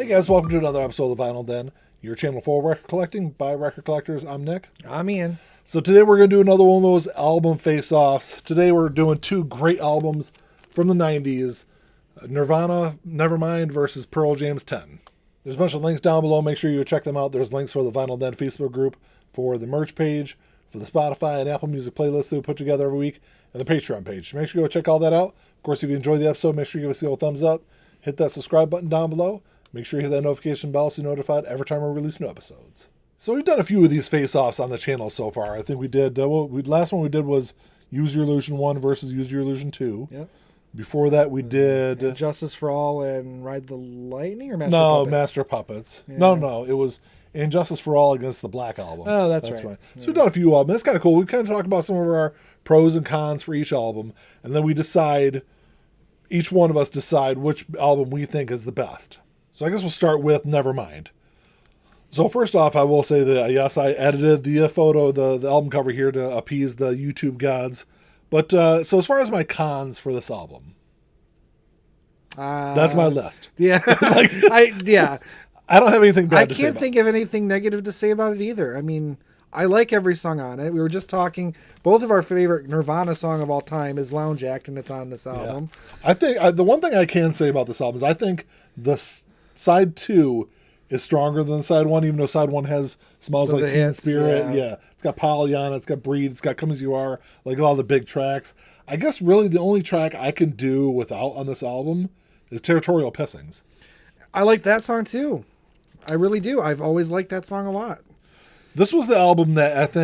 Hey guys, welcome to another episode of the Vinyl Den, your channel for record collecting by record collectors. I'm Nick. I'm Ian. So today we're going to do another one of those album face-offs. Today we're doing two great albums from the 90s, Nirvana, Nevermind versus Pearl Jam's 10. There's a bunch of links down below. Make sure you check them out. There's links for the Vinyl Den Facebook group, for the merch page, for the Spotify and Apple Music playlist that we put together every week, and the Patreon page. Make sure you go check all that out. Of course, if you enjoyed the episode, make sure you give us the old thumbs up. Hit that subscribe button down below. Make sure you hit that notification bell so you're notified every time we release new episodes. So we've done a few of these face-offs on the channel so far. I think we did, last one we did was Use Your Illusion 1 versus Use Your Illusion 2. Yep. Before that we did... Justice for All and Ride the Lightning or Master Puppets? No, Master Puppets. Yeah. No, it was Injustice for All against the Black Album. Oh, that's right. So we've done a few albums. It's kind of cool. We kind of talk about some of our pros and cons for each album, and then we decide, each one of us decide which album we think is the best. So I guess we'll start with Nevermind. So first off, I will say that, yes, I edited the photo, the album cover here to appease the YouTube gods. But so as far as my cons for this album, that's my list. Yeah. I don't have anything bad to say about it. I can't think of anything negative to say about it either. I mean, I like every song on it. We were just talking, both of our favorite Nirvana song of all time is Lounge Act, and it's on this album. Yeah. I think the one thing I can say about this album is I think the side 2 is stronger than side 1, even though side 1 has Smells Like Teen Spirit. Yeah. It's got Pollyanna, it's got Breed, it's got Come As You Are, like a lot of the big tracks. I guess really the only track I can do without on this album is Territorial Pissings. I like that song too. I really do. I've always liked that song a lot. This was the album that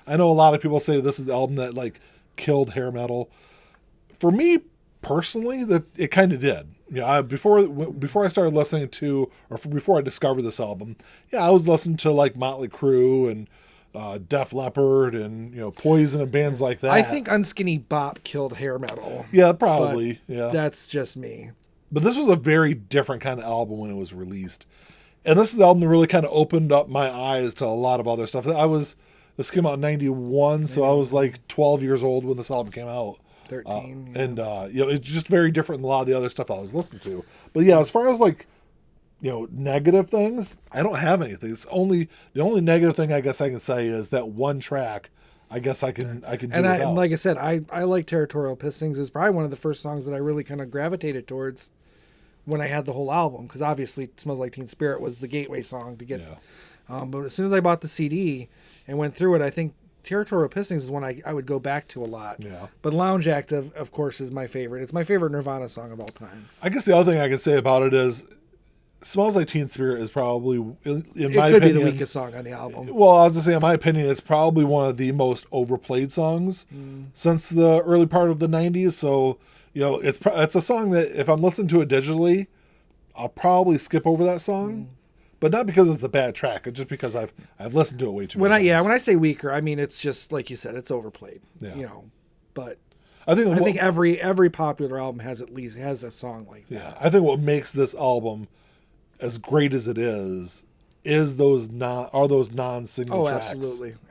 I know a lot of people say this is the album that like killed hair metal. For me personally, that it kind of did. Yeah, before I started listening to, or before I discovered this album, I was listening to like Motley Crue and Def Leppard and Poison and bands like that. I think Unskinny Bop killed hair metal. Yeah, probably. Yeah, that's just me. But this was a very different kind of album when it was released, and this is the album that really kind of opened up my eyes to a lot of other stuff. This came out in '91, so I was like 12 years old when this album came out. 13. And it's just very different than a lot of the other stuff I was listening to. But yeah, as far as like, negative things, I don't have anything. The only negative thing I guess I can say is that one track. I guess I can do without. And like I said, I like Territorial Pissings. It's probably one of the first songs that I really kind of gravitated towards when I had the whole album, because obviously Smells Like Teen Spirit was the gateway song to get. Yeah. But as soon as I bought the CD and went through it, I think Territorial Pissings is one I would go back to a lot. Yeah. But Lounge Act, of course, is my favorite. It's my favorite Nirvana song of all time. I guess the other thing I can say about it is Smells Like Teen Spirit is probably, in my opinion... It could be the weakest song on the album. Well, I was going to say, in my opinion, it's probably one of the most overplayed songs since the early part of the 90s. So, it's a song that if I'm listening to it digitally, I'll probably skip over that song. But not because it's a bad track, it's just because I've listened to it way too many times. When I say weaker, I mean it's just like you said, it's overplayed. Yeah. But I think every popular album has a song like that. Yeah, I think what makes this album as great as it is those non-single tracks.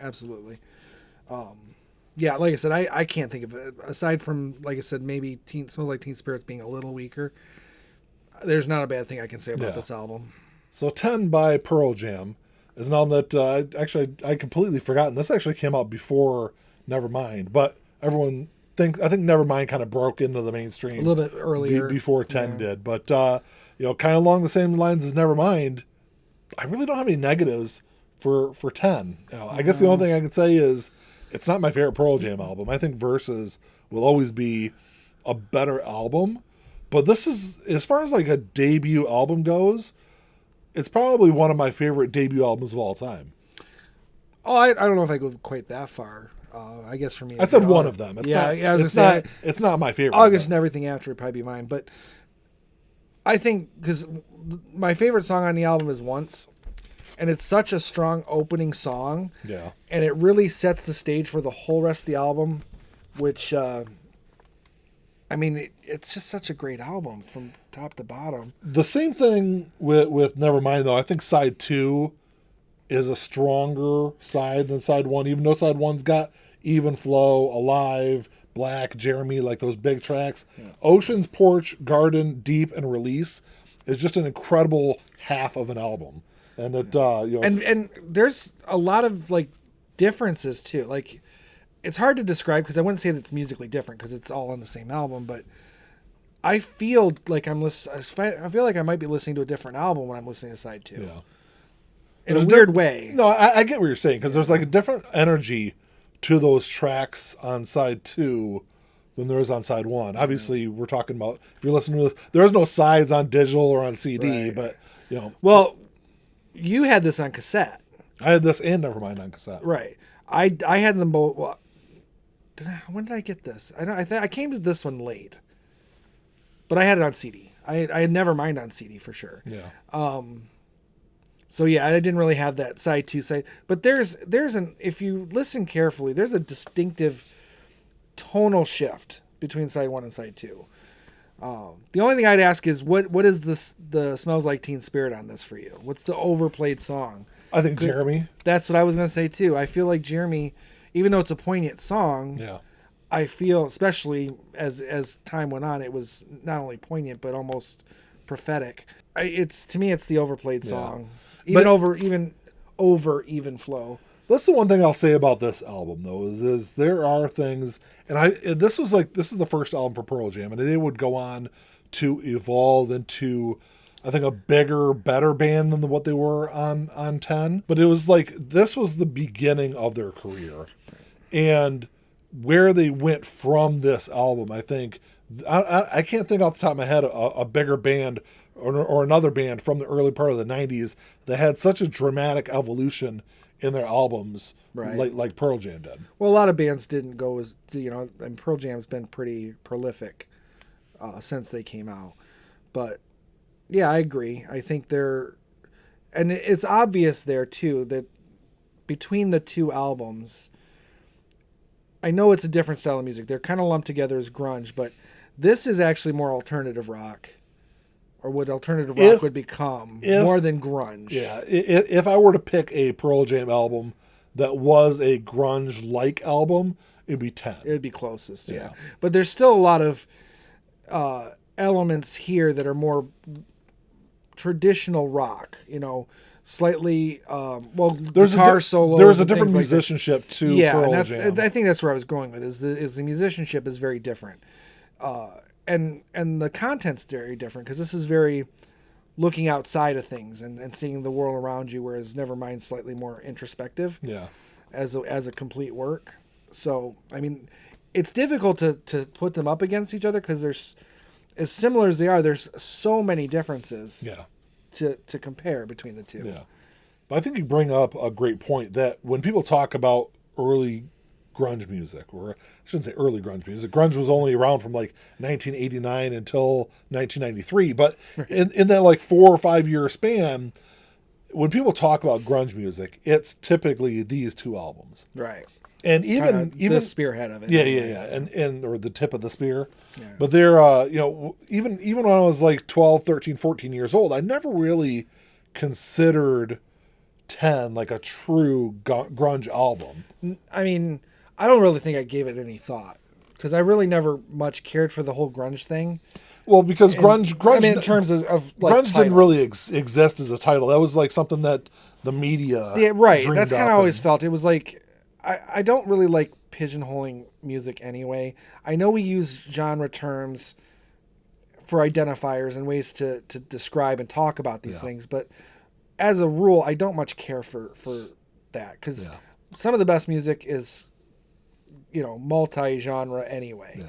Absolutely. Yeah, like I said, I can't think of it aside from, like I said, maybe Smells Like Teen Spirit's being a little weaker. There's not a bad thing I can say about this album. So 10 by Pearl Jam is an album that I completely forgotten. This actually came out before Nevermind, but I think Nevermind kind of broke into the mainstream a little bit earlier before 10 did. But kind of along the same lines as Nevermind, I really don't have any negatives for 10. I guess the only thing I can say is it's not my favorite Pearl Jam album. I think Versus will always be a better album, but this is, as far as like a debut album goes, it's probably one of my favorite debut albums of all time. Oh, I don't know if I go quite that far. I guess for me, I said one of them. It's not my favorite. August and Everything After would probably be mine, but I think because my favorite song on the album is Once, and it's such a strong opening song. Yeah, and it really sets the stage for the whole rest of the album, which. It's just such a great album from top to bottom. The same thing with Nevermind, though. I think side 2 is a stronger side than side 1, even though side 1's got Even Flow, Alive, Black, Jeremy, like those big tracks. Yeah. Oceans, Porch, Garden, Deep, and Release is just an incredible half of an album. And it and there's a lot of like differences too. Like it's hard to describe because I wouldn't say that it's musically different because it's all on the same album, but I feel like I feel like I might be listening to a different album when I'm listening to side 2. Yeah. In a weird way. No, I get what you're saying because there's like a different energy to those tracks on side 2 than there is on side 1. Obviously, we're talking about if you're listening to this, there's no sides on digital or on CD, but Well, you had this on cassette. I had this and Nevermind on cassette. Right. I had them both. Well, when did I get this? I came to this one late, but I had it on CD. I had Nevermind on CD for sure. Yeah. So yeah, I didn't really have that side 2 side, but there's if you listen carefully, there's a distinctive tonal shift between side 1 and side 2. The only thing I'd ask is what is the Smells Like Teen Spirit on this for you? What's the overplayed song? I think Jeremy. That's what I was going to say too. I feel like Jeremy, even though it's a poignant song, I feel, especially as time went on, it was not only poignant but almost prophetic. To me, it's the overplayed song, even over even flow. That's the one thing I'll say about this album, though, is there are things, and this is the first album for Pearl Jam, and they would go on to evolve into, I think, a bigger, better band than what they were on 10. But it was like, this was the beginning of their career. And where they went from this album, I think, I can't think off the top of my head a bigger band or another band from the early part of the 90s that had such a dramatic evolution in their albums, like Pearl Jam did. Well, a lot of bands didn't go as, and Pearl Jam's been pretty prolific since they came out. But yeah, I agree. I think and it's obvious there too that between the two albums, I know it's a different style of music. They're kind of lumped together as grunge, but this is actually more alternative rock, or what alternative rock would become, more than grunge. Yeah, if I were to pick a Pearl Jam album that was a grunge-like album, it'd be 10. It would be closest, yeah. But there's still a lot of elements here that are more traditional rock, slightly, guitar solos. There's a different musicianship to Pearl Jam. I think that's where I was going with, is the musicianship is very different. And the content's very different because this is very looking outside of things and seeing the world around you, whereas Nevermind's slightly more introspective. Yeah. As a complete work. So I mean, it's difficult to put them up against each other because there's, as similar as they are, there's so many differences. Yeah. To compare between the two. Yeah. But I think you bring up a great point that when people talk about early grunge music, or I shouldn't say early grunge music, grunge was only around from like 1989 until 1993, but in that like 4 or 5 year span, when people talk about grunge music, it's typically these two albums. Right. And even the spearhead of it. Yeah. And or the tip of the spear. Yeah. But they're even when I was like 12, 13, 14 years old, I never really considered 10 like a true grunge album. I mean, I don't really think I gave it any thought because I really never much cared for the whole grunge thing. Well, because grunge I mean, in terms of like grunge didn't really exist as a title. That was like something that the media That's kind of always felt. It was like, I don't really like pigeonholing music anyway. I know we use genre terms for identifiers and ways to describe and talk about these things, but as a rule, I don't much care for that because some of the best music is, multi-genre anyway. Yeah.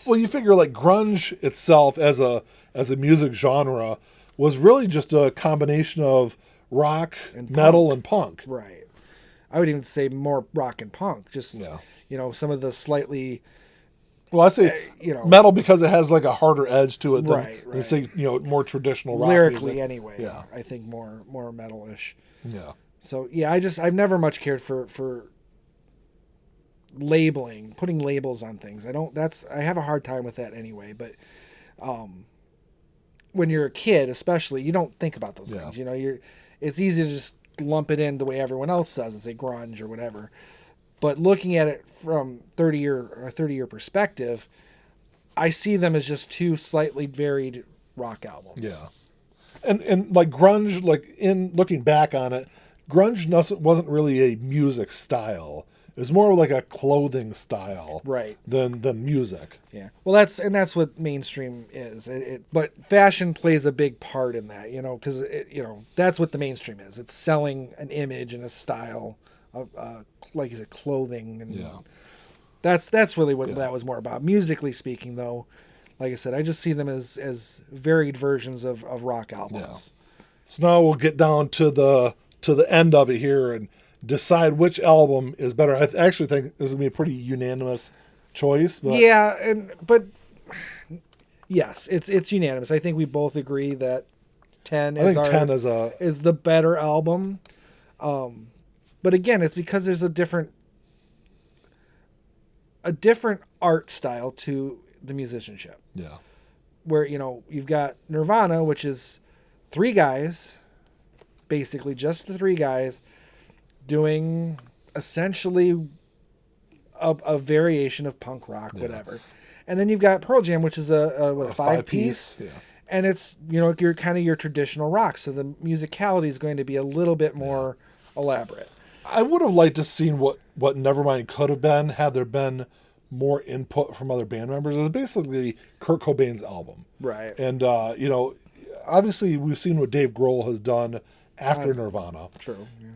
Well, you figure like grunge itself as a music genre was really just a combination of rock, and metal, and punk. Right. I would even say more rock and punk. Just some of the slightly. Well, I say metal because it has like a harder edge to it than say more traditional rock lyrically music. Anyway. Yeah, I think more metal-ish. Yeah. So I've never much cared for labeling, putting labels on things. I have a hard time with that anyway. But when you're a kid, especially, you don't think about those things. It's easy to just lump it in the way everyone else does and say grunge or whatever. But looking at it from 30-year perspective, I see them as just two slightly varied rock albums. Yeah. And like grunge, like in looking back on it, grunge wasn't really a music style. It was more like a clothing style, Right. than music. Yeah. Well, that's what mainstream is. But fashion plays a big part in that, because that's what the mainstream is. It's selling an image and a style of, like you said, clothing, and that's really what that was more about. Musically speaking, though, like I said, I just see them as varied versions of rock albums. Yeah. So now we'll get down to the end of it here and decide which album is better. I actually think this is gonna be a pretty unanimous choice. But But yes, it's unanimous. I think we both agree that 10 is the better album. But again, it's because there's a different art style to the musicianship. Yeah. Where you've got Nirvana, which is three guys, basically just the three guys, doing essentially a variation of punk rock, whatever. And then you've got Pearl Jam, which is a five-piece. Yeah. And it's, you're kind of your traditional rock. So the musicality is going to be a little bit more elaborate. I would have liked to seen what Nevermind could have been had there been more input from other band members. It was basically Kurt Cobain's album. Right. And, obviously we've seen what Dave Grohl has done after Nirvana. True. Yeah.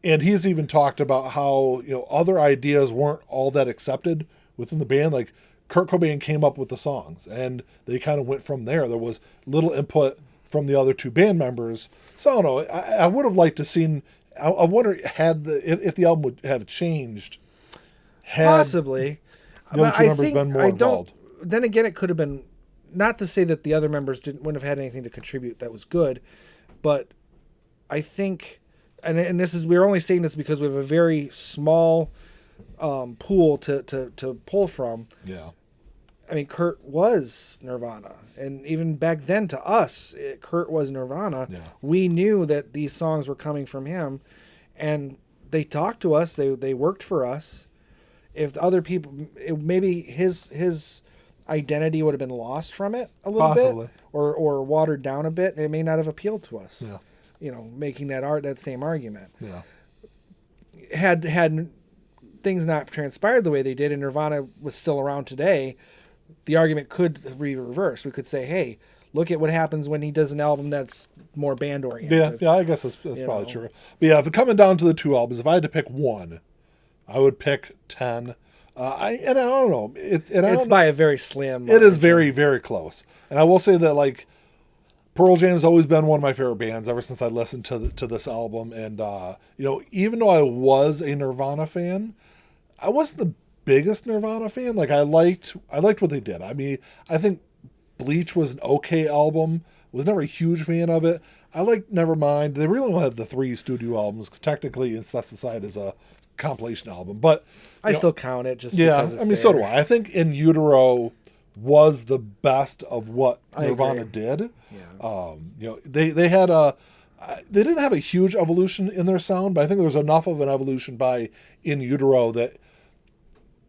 And he's even talked about how, other ideas weren't all that accepted within the band. Like Kurt Cobain came up with the songs and they kind of went from there. There was little input from the other two band members. So I don't know. I would have liked to seen, I wonder if the album would have changed. Possibly. The other two members been more involved. Then again, it could have been, not to say that the other members wouldn't have had anything to contribute that was good, but I think, and this is, we're only saying this because we have a very small pool to pull from. Yeah. I mean, Kurt was Nirvana, and even back then to us, Kurt was Nirvana. Yeah. We knew that these songs were coming from him, and they talked to us. They worked for us. If the other people, maybe his identity would have been lost from it a little Possibly. bit, or watered down a bit. It may not have appealed to us. Yeah. Making that same argument. Yeah. Had things not transpired the way they did, and Nirvana was still around today, the argument could be reversed. We could say, hey, look at what happens when he does an album that's more band oriented. Yeah, I guess that's probably true. But yeah, if it coming down to the two albums, if I had to pick one, I would pick 10. I don't know. It's by a very slim margin. It is very, very close. And I will say that, like, Pearl Jam's always been one of my favorite bands ever since I listened to this album. And, even though I was a Nirvana fan, I wasn't the biggest Nirvana fan. Like, I liked what they did. I mean, I think Bleach was an okay album. Was never a huge fan of it. I liked Nevermind. They really only have the 3 studio albums because technically Incesticide is a compilation album. But I still count it just because it's there. So do I. I think In Utero was the best of what Nirvana did. Yeah. They had they didn't have a huge evolution in their sound, but I think there was enough of an evolution by In Utero that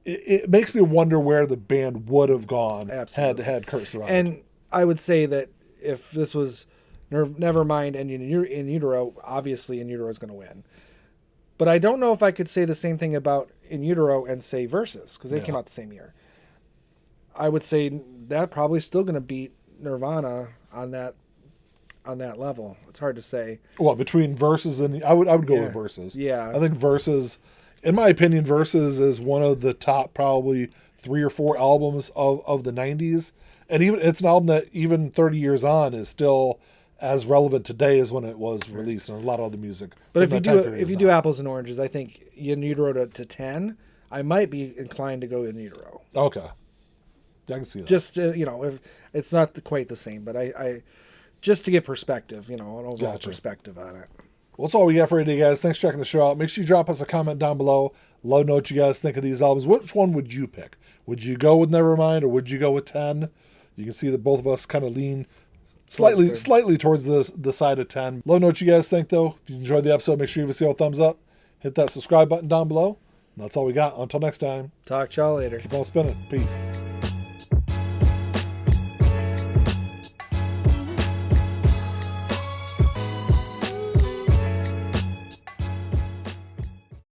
it makes me wonder where the band would have gone had Kurt survived. And I would say that if this was Nevermind and In Utero, obviously In Utero is going to win. But I don't know if I could say the same thing about In Utero and say Versus, because they came out the same year. I would say that probably still going to beat Nirvana on that level. It's hard to say. Well, between Versus and I would go with Versus. Yeah, I think Versus, in my opinion, Versus is one of the top probably 3 or 4 albums of the 90s, and even it's an album that even 30 years on is still as relevant today as when it was released, and a lot of other music. But if you do apples and oranges, I think In Utero to 10, I might be inclined to go In Utero. Okay. I can see that. Just if it's not quite the same, but I just to get perspective, an overall perspective on it. Well, that's all we got for today, guys. Thanks for checking the show out. Make sure you drop us a comment down below. Let us know what you guys think of these albums. Which one would you pick? Would you go with Nevermind or would you go with 10? You can see that both of us kind of lean slightly towards the side of 10. Let us know what you guys think, though. If you enjoyed the episode, make sure you give us a thumbs up. Hit that subscribe button down below. And that's all we got. Until next time. Talk to y'all later. Keep on spinning. Peace.